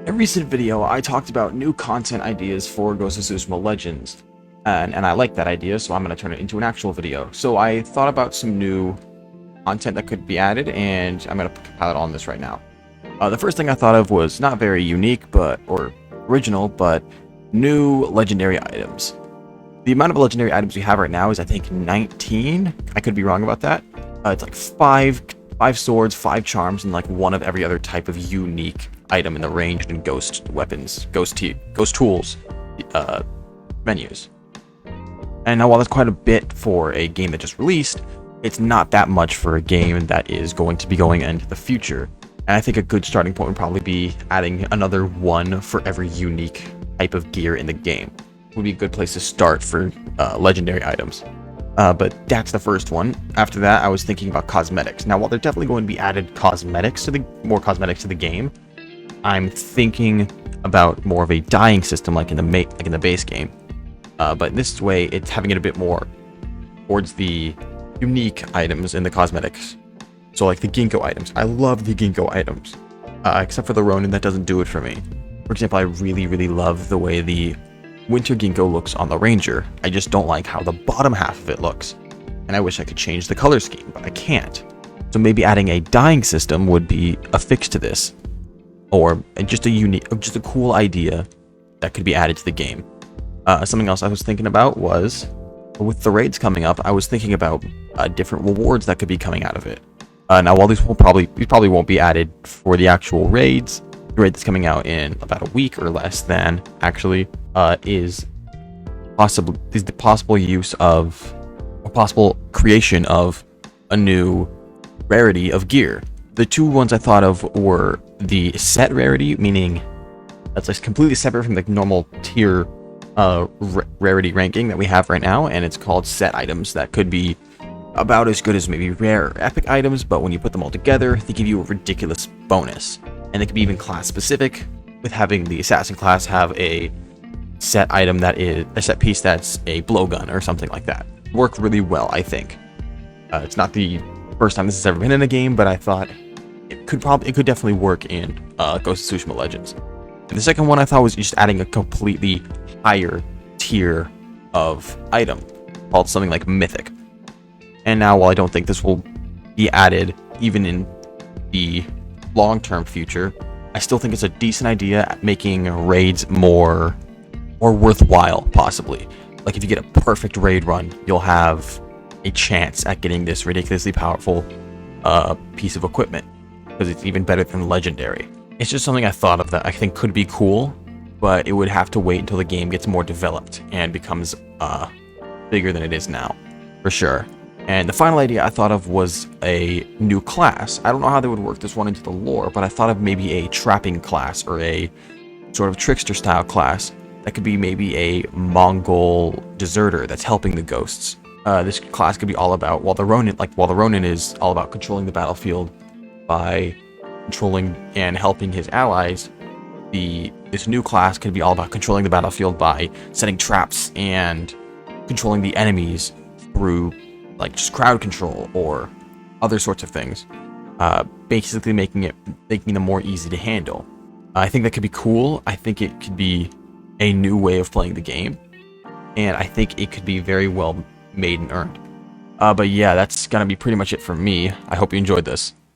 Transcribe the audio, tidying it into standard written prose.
In a recent video, I talked about new content ideas for Ghost of Tsushima Legends, and I like that idea, so I'm going to turn it into an actual video. So I thought about some new content that could be added, and I'm going to compile it on this right now. The first thing I thought of was not very unique, or original, but new legendary items. The amount of legendary items we have right now is, I think, 19. I could be wrong about that. It's like five swords, 5 charms, and like one of every other type of unique item in the ranged and ghost weapons, ghost tools menus. And now, while that's quite a bit for a game that just released, it's not that much for a game that is going to be going into the future. And I think a good starting point would probably be adding another one for every unique type of gear in the game. Would be a good place to start for legendary items. But that's the first one. After that, I was thinking about cosmetics. Now, while they're definitely going to be added more cosmetics to the game, I'm thinking about more of a dyeing system like in the base game. But this way, it's having it a bit more towards the unique items in the cosmetics. So like the Ginkgo items. I love the Ginkgo items. Except for the Ronin, that doesn't do it for me. For example, I really, really love the way the Winter Ginkgo looks on the Ranger. I just don't like how the bottom half of it looks. And I wish I could change the color scheme, but I can't. So maybe adding a dyeing system would be a fix to this. Or just a cool idea that could be added to the game. Something else I was thinking about was, with the raids coming up, I was thinking about different rewards that could be coming out of it. Now, while these probably won't be added for the actual raids, the raid that's coming out in about a week or less than actually is the possible use of a possible creation of a new rarity of gear. The two ones I thought of were the set rarity, meaning that's like completely separate from the normal tier rarity ranking that we have right now, and it's called set items that could be about as good as maybe rare or epic items, but when you put them all together, they give you a ridiculous bonus. And it could be even class specific, with having the assassin class have a set item that is a set piece that's a blowgun or something like that. Work really well, I think. It's not the first time this has ever been in a game, but I thought it could definitely work in Ghost of Tsushima Legends. And the second one I thought was just adding a completely higher tier of item called something like Mythic. And now, while I don't think this will be added even in the long-term future, I still think it's a decent idea at making raids more worthwhile, possibly. Like, if you get a perfect raid run, you'll have a chance at getting this ridiculously powerful piece of equipment, because it's even better than legendary. It's just something I thought of that I think could be cool, but it would have to wait until the game gets more developed and becomes bigger than it is now, for sure. And the final idea I thought of was a new class. I don't know how they would work this one into the lore, but I thought of maybe a trapping class or a sort of trickster style class that could be maybe a Mongol deserter that's helping the ghosts. This class could be all about, while the Ronin is all about controlling the battlefield by controlling and helping his allies, this new class could be all about controlling the battlefield by setting traps and controlling the enemies through like just crowd control or other sorts of things, basically making them more easy to handle. I think that could be cool. I think it could be a new way of playing the game, and I think it could be very well made and earned. But yeah, that's gonna be pretty much it for me. I hope you enjoyed this.